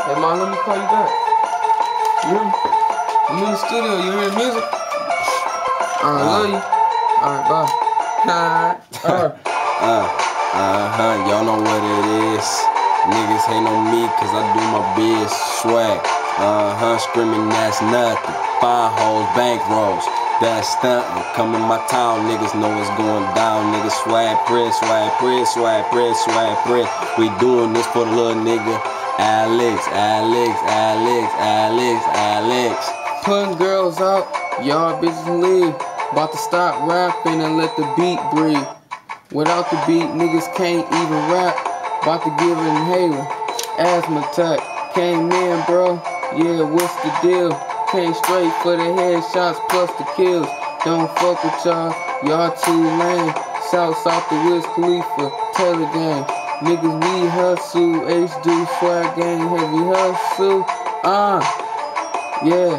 Hey, Mom, let me call you back. You hear me? I'm in the studio. You hear the music? Alright, love you. Alright, bye. Y'all know what it is. Niggas hate on me cause I do my biz. Swag. Screaming that's nothing. 5 hoes, bankrolls. That's stuntin'. Come in my town, niggas know what's going down. Niggas swag press, swag press, swag press, swag press. We doing this for the little nigga. Alex. Putting girls out, y'all bitches leave. About to stop rapping and let the beat breathe. Without the beat, niggas can't even rap. About to give an inhaler, asthma attack. Came in, bro, yeah, what's the deal? Came straight for the headshots plus the kills. Don't fuck with y'all too lame. South the Wiz Khalifa, Taylor gang. Niggas we hustle, H-Do, swag gang, heavy hustle. Yeah,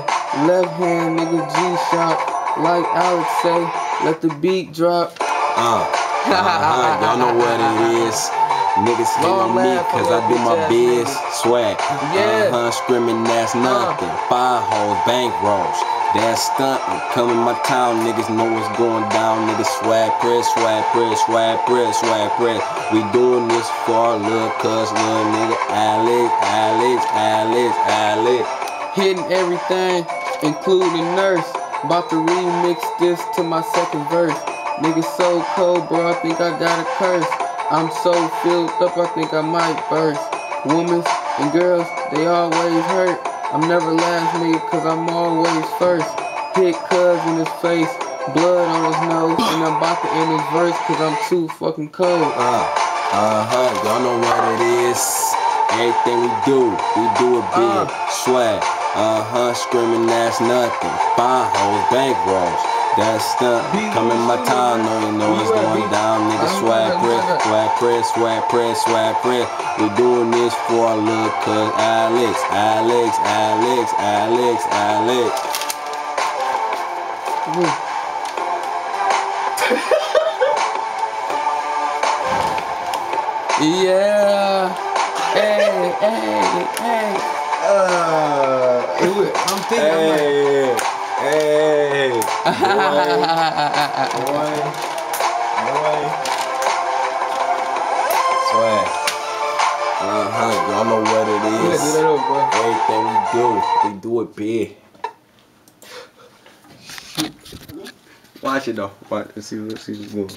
left hand nigga G-Shot. Like Alex say, let the beat drop. Y'all know what it is. Niggas hate on me cause I do my biz. Swag. Screaming that's nothing. 5 hoes, bankrolls. That's stuntin'. Come in my town, niggas know what's going down. Niggas swag press, swag press, swag press, swag press. We doing this for our little cuz, little nigga Alex. Hitting everything, including Nurse. About to remix this to my second verse. Niggas so cold, bro, I think I got a curse. I'm so filled up, I think I might burst. Women and girls, they always hurt. I'm never last, nigga, cause I'm always first. Hit cuz in his face, blood on his nose, and I'm about to end his verse cause I'm too fucking cold. Y'all know what it is. Everything we do it big. Swag. Screaming that's nothing. 5 hoes, bankrolls. That's stuntin'. Come in my town, you know what's going down. Niggas swag press, swag press, swag press, swag press. We doing this for our little cuz Alex. Yeah. Hey. I'm thinking boy. Swag. Y'all know what it is. Everything we do it big. Watch it though. Watch. Let's see what's going.